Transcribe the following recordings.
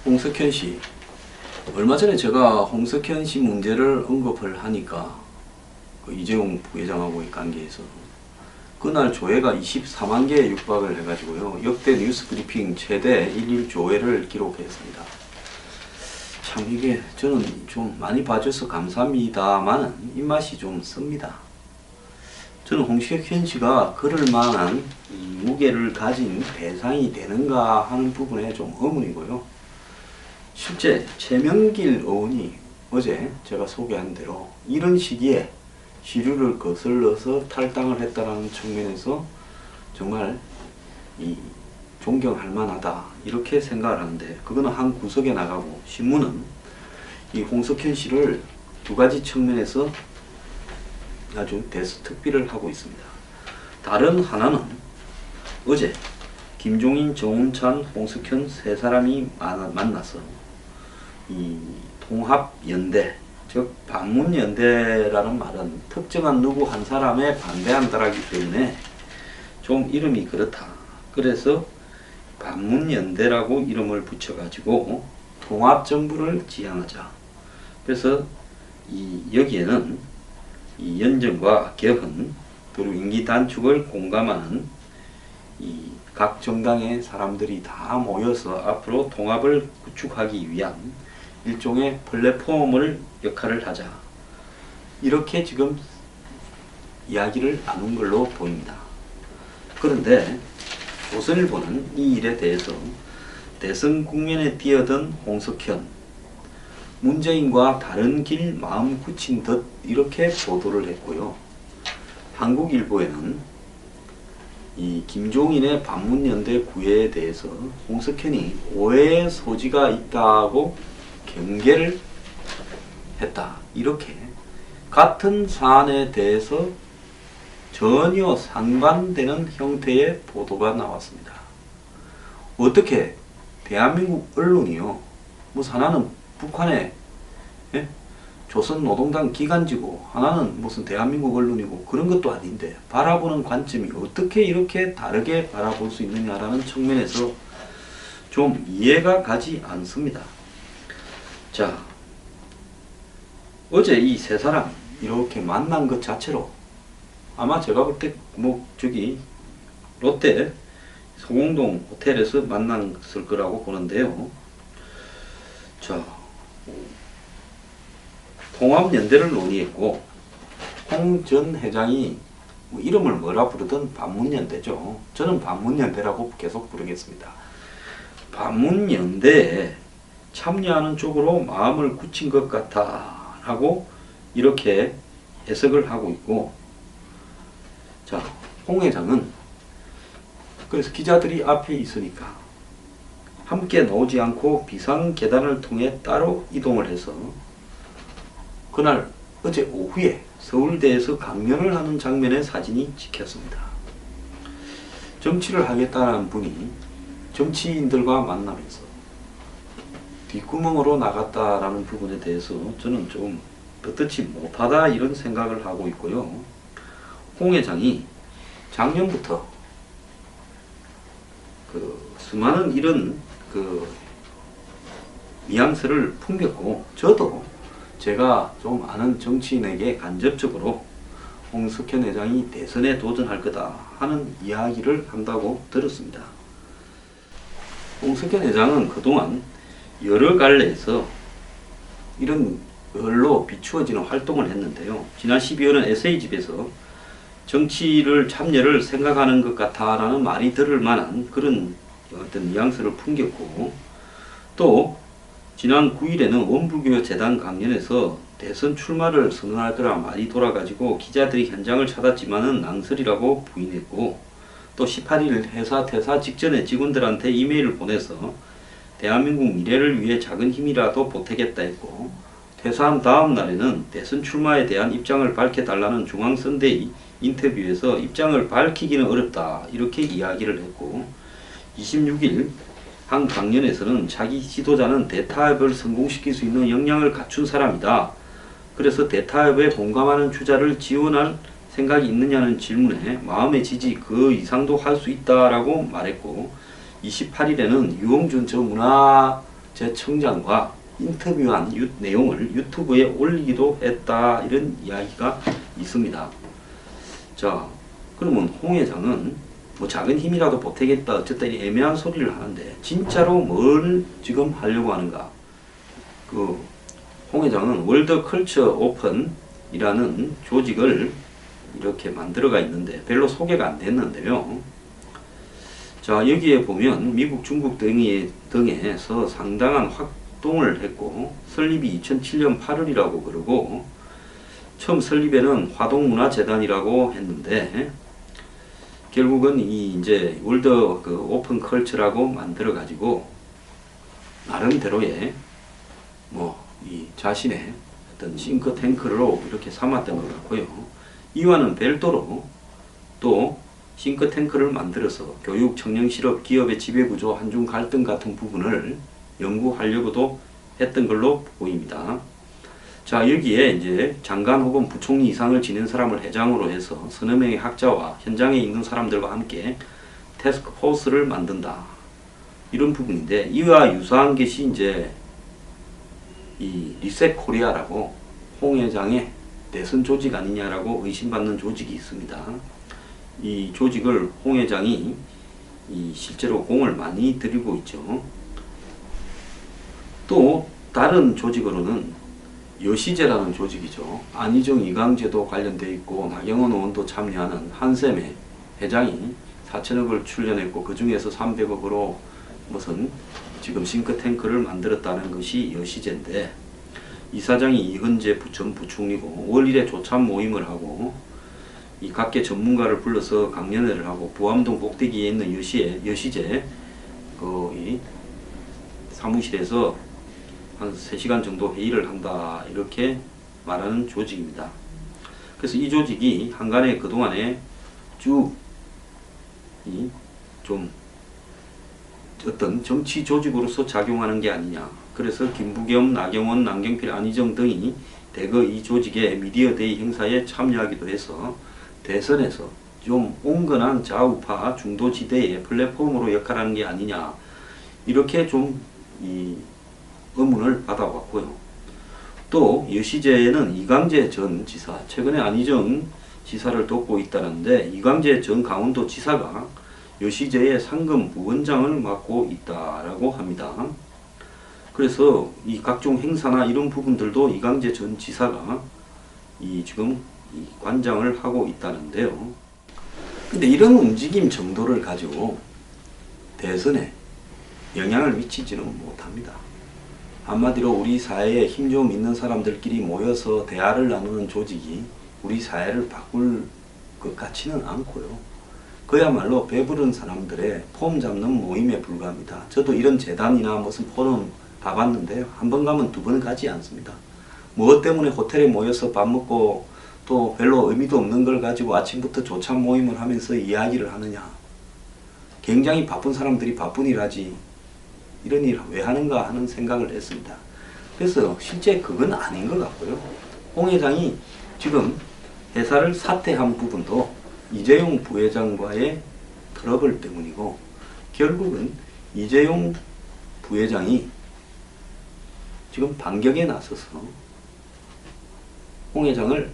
홍석현 씨, 얼마 전에 제가 홍석현 씨 문제를 언급을 하니까 그 이재용 부회장하고의 관계에서 그날 조회가 24만 개에 육박을 해가지고요, 역대 뉴스 브리핑 최대 일일 조회를 기록했습니다. 참 이게 저는 좀 많이 봐줘서 감사합니다만 입맛이 좀 씁니다. 저는 홍석현 씨가 그럴 만한 이 무게를 가진 대상이 되는가 하는 부분에 좀 의문이고요. 실제 최명길 의원이 어제 제가 소개한 대로 이런 시기에 시류를 거슬러서 탈당을 했다는 측면에서 정말 이 존경할 만하다 이렇게 생각을 하는데, 그거는 한 구석에 나가고 신문은 이 홍석현 씨를 두 가지 측면에서 아주 대수특비를 하고 있습니다. 다른 하나는 어제 김종인, 정운찬, 홍석현 세 사람이 만나서 이 통합연대, 즉 반문연대라는 말은 특정한 누구 한 사람에 반대한다라기 때문에 좀 이름이 그렇다. 그래서 반문연대라고 이름을 붙여가지고 통합정부를 지향하자. 그래서 여기에는 이 연정과 개헌 그리고 임기 단축을 공감하는 이 각 정당의 사람들이 다 모여서 앞으로 통합을 구축하기 위한 일종의 플랫폼을 역할을 하자, 이렇게 지금 이야기를 나눈 걸로 보입니다. 그런데 조선일보는 이 일에 대해서 대선 국면에 뛰어든 홍석현, 문재인과 다른 길 마음 굳힌 듯 이렇게 보도를 했고요. 한국일보에는 이 김종인의 반문연대 구애에 대해서 홍석현이 오해의 소지가 있다고 경계를 했다, 이렇게 같은 사안에 대해서 전혀 상반되는 형태의 보도가 나왔습니다. 어떻게 대한민국 언론이요, 뭐 하나는 북한의 조선노동당 기관지고 하나는 무슨 대한민국 언론이고 그런 것도 아닌데 바라보는 관점이 어떻게 이렇게 다르게 바라볼 수 있느냐라는 측면에서 좀 이해가 가지 않습니다. 자, 어제 이 세 사람 이렇게 만난 것 자체로 아마 제가 볼 때 뭐 저기 롯데 소공동 호텔에서 만났을 거라고 보는데요. 자, 통합연대를 논의했고, 홍 전 회장이 뭐 이름을 뭐라 부르든 반문연대죠. 저는 반문연대라고 계속 부르겠습니다. 반문연대에 참여하는 쪽으로 마음을 굳힌 것 같아 라고 이렇게 해석을 하고 있고, 자, 홍 회장은 그래서 기자들이 앞에 있으니까 함께 나오지 않고 비상계단을 통해 따로 이동을 해서 그날 어제 오후에 서울대에서 강연을 하는 장면의 사진이 찍혔습니다. 정치를 하겠다는 분이 정치인들과 만나면서 뒷구멍으로 나갔다라는 부분에 대해서 저는 좀 떳떳이 못하다 이런 생각을 하고 있고요. 홍 회장이 작년부터 수많은 이런 뉘앙스를 풍겼고, 저도 제가 좀 아는 정치인에게 간접적으로 홍석현 회장이 대선에 도전할 거다 하는 이야기를 한다고 들었습니다. 홍석현 회장은 그동안 여러 갈래에서 이런 걸로 비추어지는 활동을 했는데요. 지난 12월은 에세이집에서 정치를 참여를 생각하는 것 같아라는 말이 들을 만한 그런 어떤 뉘앙스를 풍겼고, 또 지난 9일에는 원불교 재단 강연에서 대선 출마를 선언할 거라 말이 돌아가지고 기자들이 현장을 찾았지만은 낭설이라고 부인했고, 또 18일 회사 퇴사 직전에 직원들한테 이메일을 보내서 대한민국 미래를 위해 작은 힘이라도 보태겠다 했고, 퇴사한 다음 날에는 대선 출마에 대한 입장을 밝혀달라는 중앙선대위 인터뷰에서 입장을 밝히기는 어렵다 이렇게 이야기를 했고, 26일 한 강연에서는 자기 지도자는 대타협을 성공시킬 수 있는 역량을 갖춘 사람이다. 그래서 대타협에 공감하는 주자를 지원할 생각이 있느냐는 질문에 마음의 지지 그 이상도 할 수 있다라고 말했고, 28일에는 유홍준 전 제 청장과 인터뷰한 내용을 유튜브에 올리기도 했다, 이런 이야기가 있습니다. 자, 그러면 홍 회장은 뭐 작은 힘이라도 보태겠다, 어쨌든 애매한 소리를 하는데 진짜로 뭘 지금 하려고 하는가? 그 홍 회장은 월드 컬처 오픈이라는 조직을 이렇게 만들어가 있는데 별로 소개가 안 됐는데요. 자, 여기에 보면 미국, 중국 등에서 상당한 활동을 했고, 설립이 2007년 8월이라고 그러고, 처음 설립에는 화동문화재단이라고 했는데, 결국은 이제 월드 오픈 컬처라고 만들어 가지고 나름대로의 이 자신의 어떤 싱크탱크로 이렇게 삼았던 것 같고요. 이와는 별도로 또 싱크탱크를 만들어서 교육, 청년 실업, 기업의 지배구조, 한중 갈등 같은 부분을 연구하려고도 했던 걸로 보입니다. 자, 여기에 이제 장관 혹은 부총리 이상을 지낸 사람을 회장으로 해서 서너 명의 학자와 현장에 있는 사람들과 함께 태스크포스를 만든다, 이런 부분인데, 이와 유사한 것이 이제 이 리셋 코리아라고 홍 회장의 대선 조직 아니냐라고 의심받는 조직이 있습니다. 이 조직을 홍 회장이 실제로 공을 많이 들이고 있죠. 또 다른 조직으로는 여시제라는 조직이죠. 안희정, 이강재도 관련되어 있고 나경원 의원도 참여하는 한샘의 회장이 4천억을 출연했고 그 중에서 300억으로 무슨 지금 싱크탱크를 만들었다는 것이 여시제인데, 이사장이 이헌재 전 부총리고 5월 1일 조참 모임을 하고 이 각계 전문가를 불러서 강연회를 하고 부암동 꼭대기에 있는 여시제 이 사무실에서 한 3시간 정도 회의를 한다, 이렇게 말하는 조직입니다. 그래서 이 조직이 한간에 그동안에 쭉 좀 어떤 정치 조직으로서 작용하는 게 아니냐. 그래서 김부겸, 나경원, 남경필, 안희정 등이 대거 이 조직의 미디어데이 행사에 참여하기도 해서 대선에서 좀 온건한 좌우파 중도지대의 플랫폼으로 역할하는 게 아니냐, 이렇게 좀 이 의문을 받아왔고요. 또 여시제에는 이광재 전 지사, 최근에 안희정 지사를 돕고 있다는데, 이광재 전 강원도 지사가 여시제의 상금 부원장을 맡고 있다라고 합니다. 그래서 이 각종 행사나 이런 부분들도 이광재 전 지사가 지금 관장을 하고 있다는데요. 근데 이런 움직임 정도를 가지고 대선에 영향을 미치지는 못합니다. 한마디로 우리 사회에 힘 좀 있는 사람들끼리 모여서 대화를 나누는 조직이 우리 사회를 바꿀 것 같지는 않고요. 그야말로 배부른 사람들의 폼 잡는 모임에 불과합니다. 저도 이런 재단이나 무슨 포럼 가봤는데요, 한 번 가면 두 번 가지 않습니다. 무엇 때문에 호텔에 모여서 밥 먹고 또 별로 의미도 없는 걸 가지고 아침부터 조찬 모임을 하면서 이야기를 하느냐. 굉장히 바쁜 사람들이 바쁜 일 하지, 이런 일 왜 하는가 하는 생각을 했습니다. 그래서 실제 그건 아닌 것 같고요. 홍 회장이 지금 회사를 사퇴한 부분도 이재용 부회장과의 트러블 때문이고, 결국은 이재용 부회장이 지금 반격에 나서서 홍 회장을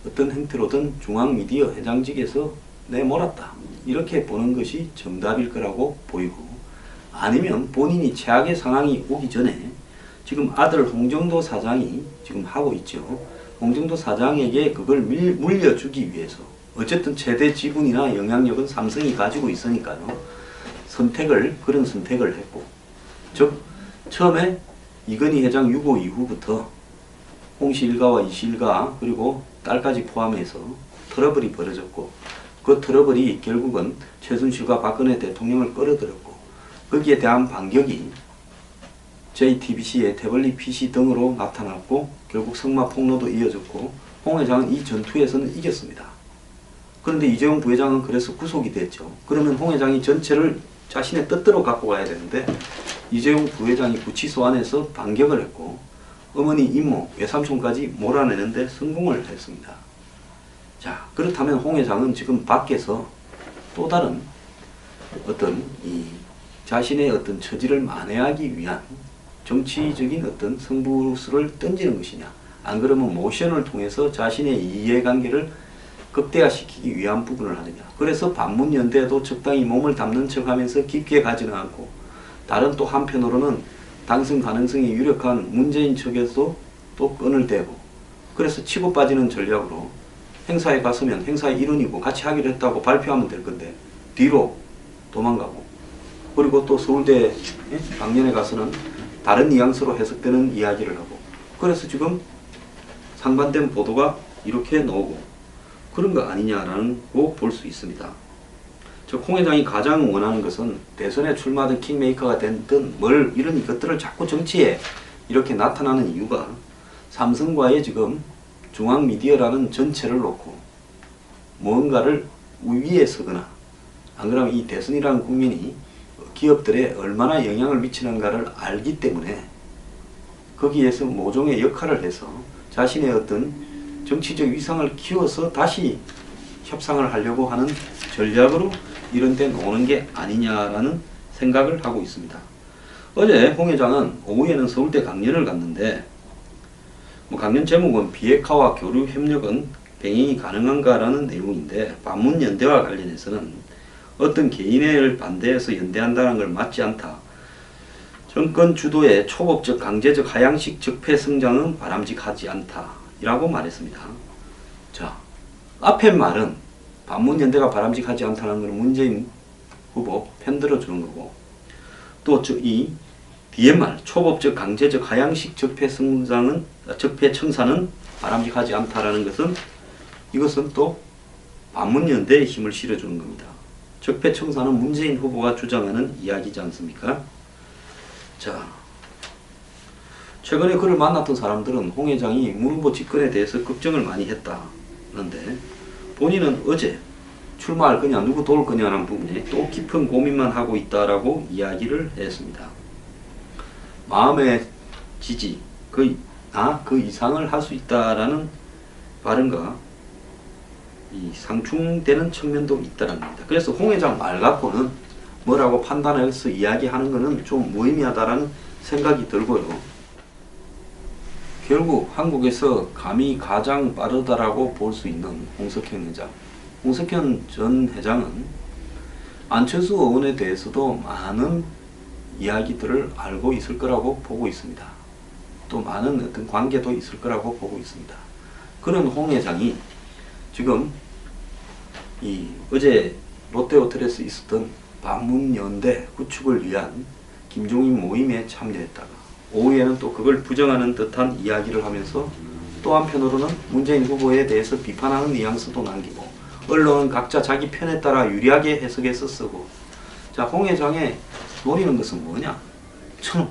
어떤 형태로든 중앙미디어 회장직에서 내몰았다, 이렇게 보는 것이 정답일 거라고 보이고, 아니면 본인이 최악의 상황이 오기 전에 지금 아들 홍정도 사장이 지금 하고 있죠. 홍정도 사장에게 그걸 물려주기 위해서, 어쨌든 최대 지분이나 영향력은 삼성이 가지고 있으니까요, 그런 선택을 했고, 즉 처음에 이건희 회장 유고 이후부터 홍씨 일가와 이씨 일가 그리고 딸까지 포함해서 트러블이 벌어졌고, 그 트러블이 결국은 최순실과 박근혜 대통령을 끌어들였고, 거기에 대한 반격이 JTBC의 태블릿 PC 등으로 나타났고, 결국 성마 폭로도 이어졌고, 홍 회장은 이 전투에서는 이겼습니다. 그런데 이재용 부회장은 그래서 구속이 됐죠. 그러면 홍 회장이 전체를 자신의 뜻대로 갖고 가야 되는데, 이재용 부회장이 구치소 안에서 반격을 했고, 어머니, 이모, 외삼촌까지 몰아내는데 성공을 했습니다. 자, 그렇다면 홍 회장은 지금 밖에서 또 다른 어떤 자신의 어떤 처지를 만회하기 위한 정치적인 어떤 승부수를 던지는 것이냐, 안 그러면 모션을 통해서 자신의 이해관계를 극대화시키기 위한 부분을 하느냐. 그래서 반문연대도 적당히 몸을 담는 척하면서 깊게 가지는 않고, 다른 또 한편으로는 당선 가능성이 유력한 문재인 측에서도 또 끈을 대고, 그래서 치고 빠지는 전략으로 행사에 갔으면 행사의 일원이고 같이 하기로 했다고 발표하면 될 건데 뒤로 도망가고, 그리고 또 서울대 강연에 가서는 다른 뉘앙스로 해석되는 이야기를 하고, 그래서 지금 상반된 보도가 이렇게 나오고 그런 거 아니냐라는 거 볼 수 있습니다. 즉 홍 회장이 가장 원하는 것은 대선에 출마하든 킹메이커가 됐든 뭘 이런 것들을 자꾸 정치에 이렇게 나타나는 이유가 삼성과의 지금 중앙미디어라는 전체를 놓고 뭔가를 위에 서거나, 안 그러면 이 대선이라는 국민이 기업들에 얼마나 영향을 미치는가를 알기 때문에 거기에서 모종의 역할을 해서 자신의 어떤 정치적 위상을 키워서 다시 협상을 하려고 하는 전략으로 이런 데 노는 게 아니냐라는 생각을 하고 있습니다. 어제 홍 회장은 오후에는 서울대 강연을 갔는데, 강연 제목은 비핵화와 교류 협력은 병행이 가능한가라는 내용인데, 반문연대와 관련해서는 어떤 개인을 반대해서 연대한다는 걸 맞지 않다. 정권 주도의 초법적 강제적 하향식 적폐 성장은 바람직하지 않다. 이라고 말했습니다. 자, 앞에 말은 반문연대가 바람직하지 않다는 것은 문재인 후보 편들어 주는 거고, 또 이 뒤에 말 초법적 강제적 하향식 적폐 청산은 바람직하지 않다라는 것은, 이것은 또 반문연대에 힘을 실어주는 겁니다. 적폐 청산은 문재인 후보가 주장하는 이야기지 않습니까? 자, 최근에 그를 만났던 사람들은 홍 회장이 문 후보 집권에 대해서 걱정을 많이 했다는데, 본인은 어제 출마할 거냐 누구 도울 거냐라는 부분에 또 깊은 고민만 하고 있다라고 이야기를 했습니다. 마음의 지지, 그 이상을 할 수 있다라는 발언과 이 상충되는 측면도 있다는 겁니다. 그래서 홍 회장 말 갖고는 뭐라고 판단해서 이야기하는 것은 좀 무의미하다라는 생각이 들고요. 결국 한국에서 감히 가장 빠르다라고 볼 수 있는 홍석현 회장. 홍석현 전 회장은 안철수 의원에 대해서도 많은 이야기들을 알고 있을 거라고 보고 있습니다. 또 많은 어떤 관계도 있을 거라고 보고 있습니다. 그런 홍 회장이 지금 어제 롯데호텔에서 있었던 반문연대 구축을 위한 김종인 모임에 참여했다가 오후에는 또 그걸 부정하는 듯한 이야기를 하면서 또 한편으로는 문재인 후보에 대해서 비판하는 뉘앙스도 남기고, 언론은 각자 자기 편에 따라 유리하게 해석해서 쓰고. 자, 홍 회장의 노리는 것은 뭐냐? 저는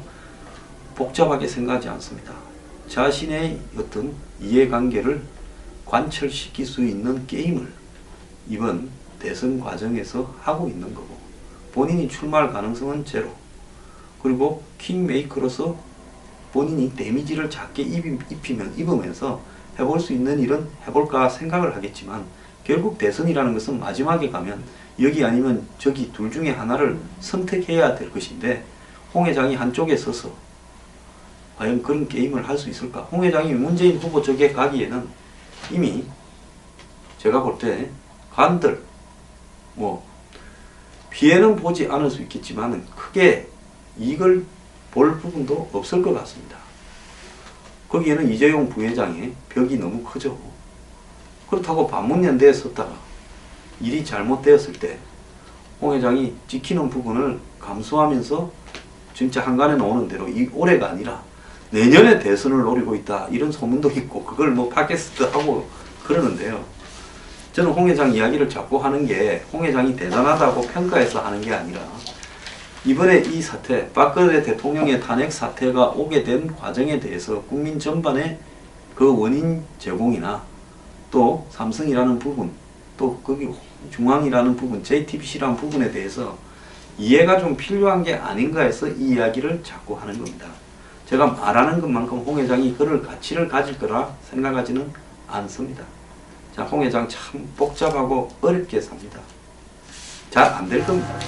복잡하게 생각하지 않습니다. 자신의 어떤 이해관계를 관철시킬 수 있는 게임을 이번 대선 과정에서 하고 있는 거고, 본인이 출마할 가능성은 제로. 그리고 킹메이커로서 본인이 데미지를 작게 입으면서 해볼 수 있는 일은 해볼까 생각을 하겠지만, 결국 대선이라는 것은 마지막에 가면 여기 아니면 저기 둘 중에 하나를 선택해야 될 것인데, 홍 회장이 한쪽에 서서 과연 그런 게임을 할 수 있을까? 홍 회장이 문재인 후보 쪽에 가기에는 이미 제가 볼 때 간들 피해는 보지 않을 수 있겠지만 크게 이익을 볼 부분도 없을 것 같습니다. 거기에는 이재용 부회장의 벽이 너무 크죠. 그렇다고 반문연대에 섰다가 일이 잘못되었을 때 홍 회장이 지키는 부분을 감수하면서 진짜 한간에 나오는 대로 이 올해가 아니라 내년에 대선을 노리고 있다, 이런 소문도 있고 그걸 팟캐스트 하고 그러는데요. 저는 홍 회장 이야기를 자꾸 하는 게 홍 회장이 대단하다고 평가해서 하는 게 아니라, 이번에 이 사태, 박근혜 대통령의 탄핵 사태가 오게 된 과정에 대해서 국민 전반의 그 원인 제공이나 또 삼성이라는 부분, 또 거기 중앙이라는 부분, JTBC라는 부분에 대해서 이해가 좀 필요한 게 아닌가 해서 이 이야기를 자꾸 하는 겁니다. 제가 말하는 것만큼 홍 회장이 그럴 가치를 가질 거라 생각하지는 않습니다. 자, 홍 회장 참 복잡하고 어렵게 삽니다. 잘 안 될 겁니다.